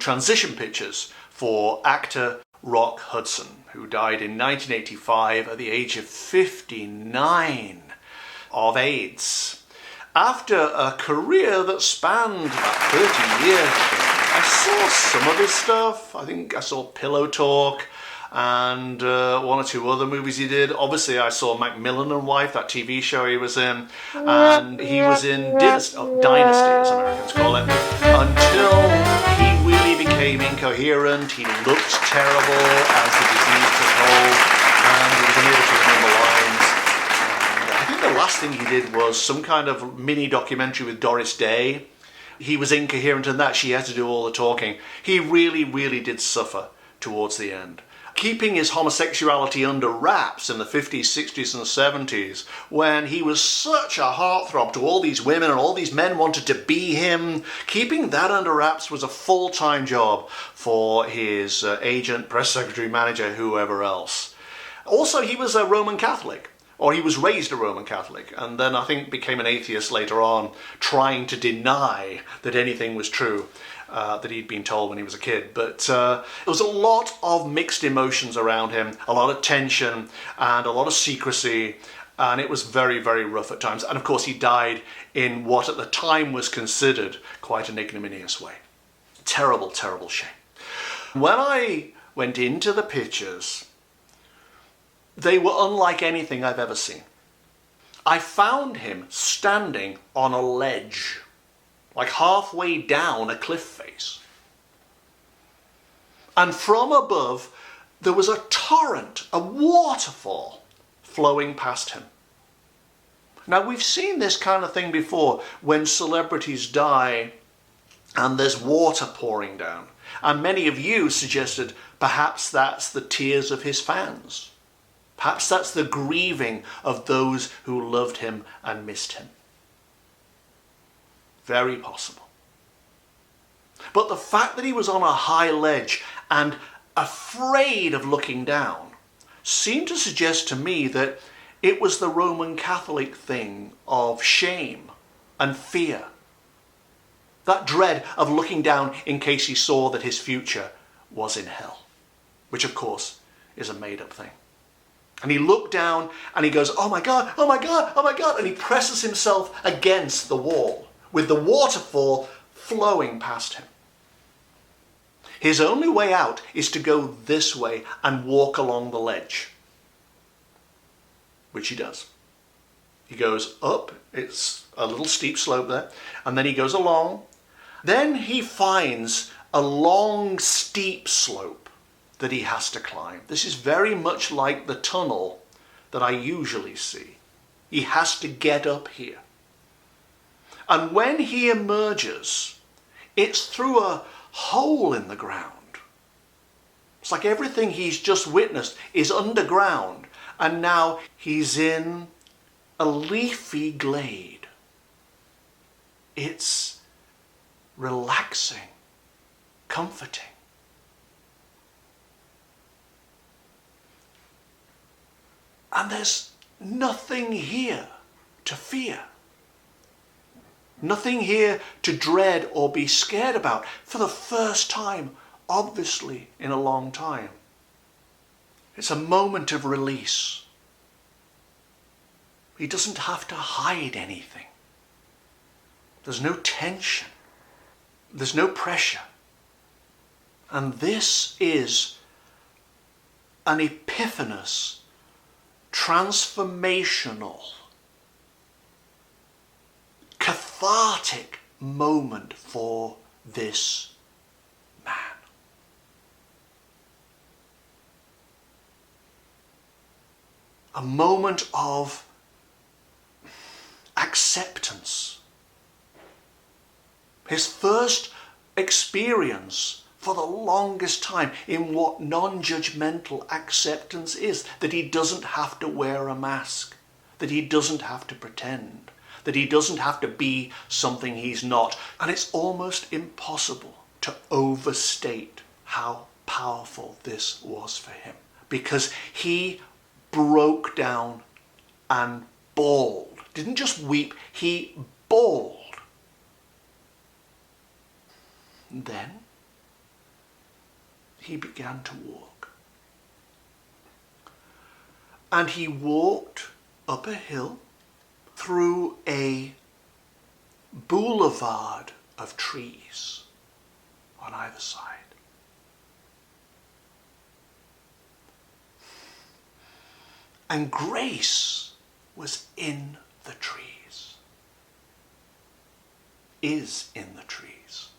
transition pictures for actor Rock Hudson, who died in 1985 at the age of 59 of AIDS. After a career that spanned about 30 years, I saw some of his stuff. I think I saw Pillow Talk and one or two other movies he did. Obviously, I saw Macmillan and Wife, that TV show he was in, and he was in Dynasty, as Americans call it, until he really became incoherent. He looked terrible as the disease took hold, and he was unable to remember lines. And I think the last thing he did was some kind of mini documentary with Doris Day. He was incoherent in that. She had to do all the talking. He really, really did suffer towards the end. Keeping his homosexuality under wraps in the 50s, 60s and 70s, when he was such a heartthrob to all these women and all these men wanted to be him, keeping that under wraps was a full-time job for his agent, press secretary, manager, whoever else. Also, he was a Roman Catholic, or he was raised a Roman Catholic, and then I think became an atheist later on, trying to deny that anything was true that he'd been told when he was a kid. But there was a lot of mixed emotions around him, a lot of tension and a lot of secrecy, and it was very, very rough at times. And of course he died in what at the time was considered quite an ignominious way. Terrible, terrible shame. When I went into the pictures, they were unlike anything I've ever seen. I found him standing on a ledge, like halfway down a cliff face. And from above, there was a torrent, a waterfall, flowing past him. Now, we've seen this kind of thing before when celebrities die and there's water pouring down. And many of you suggested perhaps that's the tears of his fans. Perhaps that's the grieving of those who loved him and missed him. Very possible. But the fact that he was on a high ledge and afraid of looking down seemed to suggest to me that it was the Roman Catholic thing of shame and fear. That dread of looking down in case he saw that his future was in hell, which of course is a made-up thing. And he looked down and he goes, "Oh my God, oh my God, oh my God," and he presses himself against the wall, with the waterfall flowing past him. His only way out is to go this way and walk along the ledge, which he does. He goes up, it's a little steep slope there, and then he goes along. Then he finds a long, steep slope that he has to climb. This is very much like the tunnel that I usually see. He has to get up here. And when he emerges, it's through a hole in the ground. It's like everything he's just witnessed is underground, and now he's in a leafy glade. It's relaxing, comforting. And there's nothing here to fear. Nothing here to dread or be scared about for the first time, obviously, in a long time. It's a moment of release. He doesn't have to hide anything. There's no tension. There's no pressure. And this is an epiphanous, transformational, cathartic moment for this man. A moment of acceptance. His first experience for the longest time in what non-judgmental acceptance is, that he doesn't have to wear a mask, that he doesn't have to pretend, that he doesn't have to be something he's not. And it's almost impossible to overstate how powerful this was for him, because he broke down and bawled. Didn't just weep, he bawled. And then he began to walk. And he walked up a hill through a boulevard of trees on either side. And grace was in the trees. Is in the trees.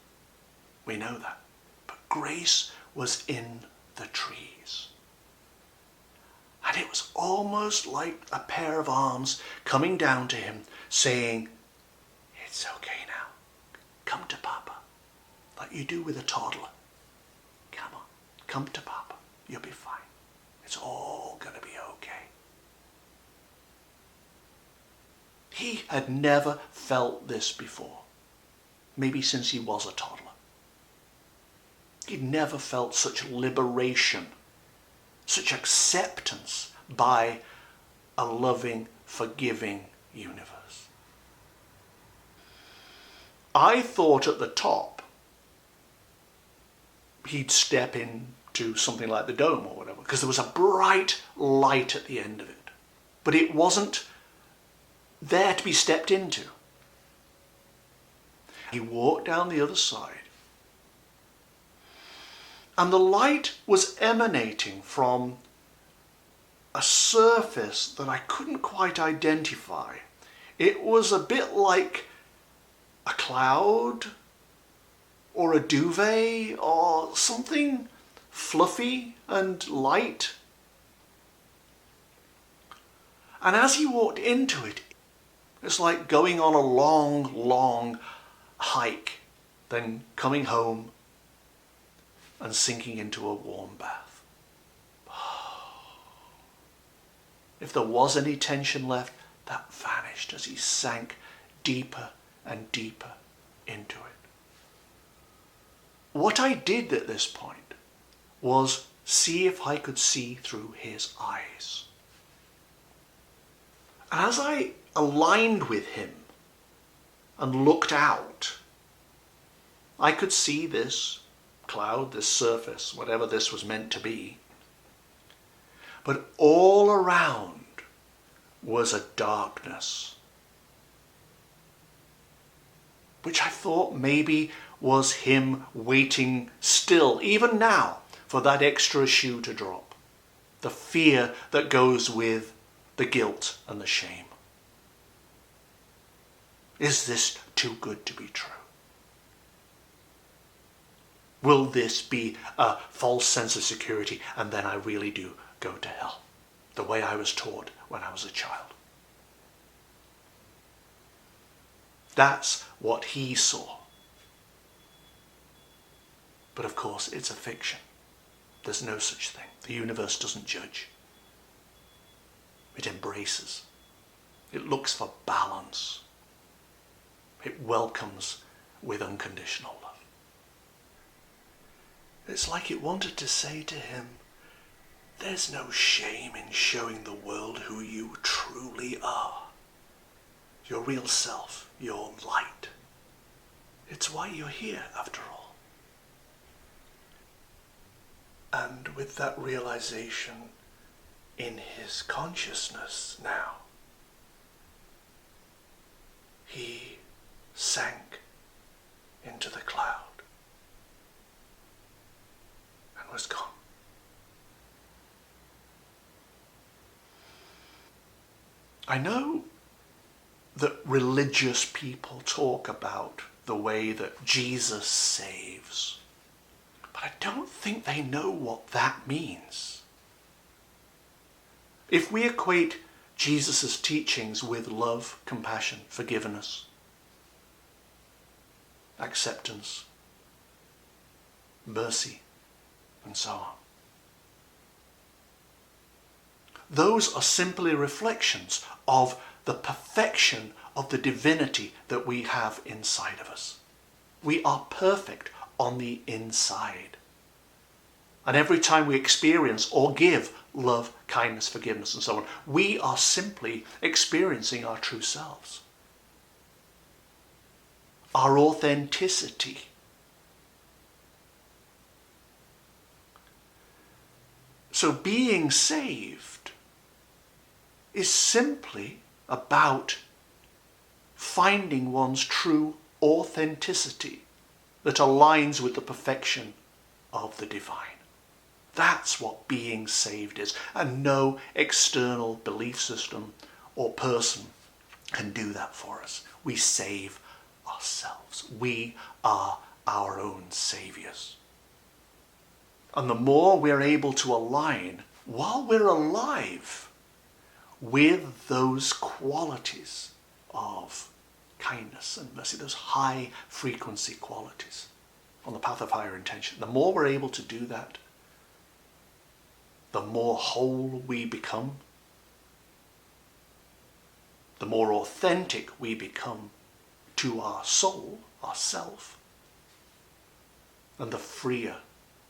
We know that. But grace was in the trees. And it was almost like a pair of arms coming down to him saying, it's okay now. Come to Papa. Like you do with a toddler. Come on. Come to Papa. You'll be fine. It's all going to be okay. He had never felt this before. Maybe since he was a toddler. He'd never felt such liberation, such acceptance by a loving, forgiving universe. I thought at the top he'd step into something like the dome or whatever, because there was a bright light at the end of it. But it wasn't there to be stepped into. He walked down the other side. And the light was emanating from a surface that I couldn't quite identify. It was a bit like a cloud or a duvet or something fluffy and light. And as he walked into it, it's like going on a long, long hike, then coming home and sinking into a warm bath. If there was any tension left, that vanished as he sank deeper and deeper into it. What I did at this point was see if I could see through his eyes. And as I aligned with him and looked out, I could see this cloud, this surface, whatever this was meant to be. But all around was a darkness, which I thought maybe was him waiting still, even now, for that extra shoe to drop. The fear that goes with the guilt and the shame. Is this too good to be true? Will this be a false sense of security and then I really do go to hell? The way I was taught when I was a child. That's what he saw. But of course, it's a fiction. There's no such thing. The universe doesn't judge. It embraces. It looks for balance. It welcomes with unconditional love. It's like it wanted to say to him, there's no shame in showing the world who you truly are. Your real self, your light. It's why you're here, after all. And with that realization in his consciousness now, he sank into the cloud and was gone. I know that religious people talk about the way that Jesus saves, but I don't think they know what that means. If we equate Jesus' teachings with love, compassion, forgiveness, acceptance, mercy, and so on, those are simply reflections of the perfection of the divinity that we have inside of us. We are perfect on the inside. And every time we experience or give love, kindness, forgiveness, and so on, we are simply experiencing our true selves. Our authenticity. So being saved is simply about finding one's true authenticity that aligns with the perfection of the divine. That's what being saved is, and no external belief system or person can do that for us. We save ourselves. We are our own saviors. And the more we're able to align while we're alive with those qualities of kindness and mercy, those high frequency qualities on the path of higher intention, the more we're able to do that, the more whole we become, the more authentic we become to our soul, our self, and the freer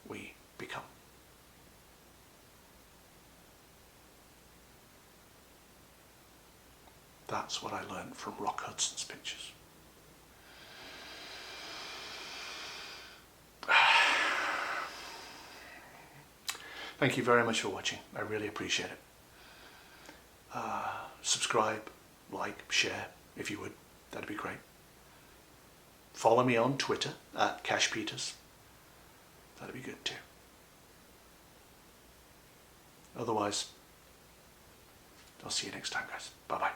we become. That's what I learned from Rock Hudson's pictures. Thank you very much for watching. I really appreciate it. Subscribe, like, share, if you would. That'd be great. Follow me on Twitter at CashPeters. That'd be good too. Otherwise, I'll see you next time, guys. Bye-bye.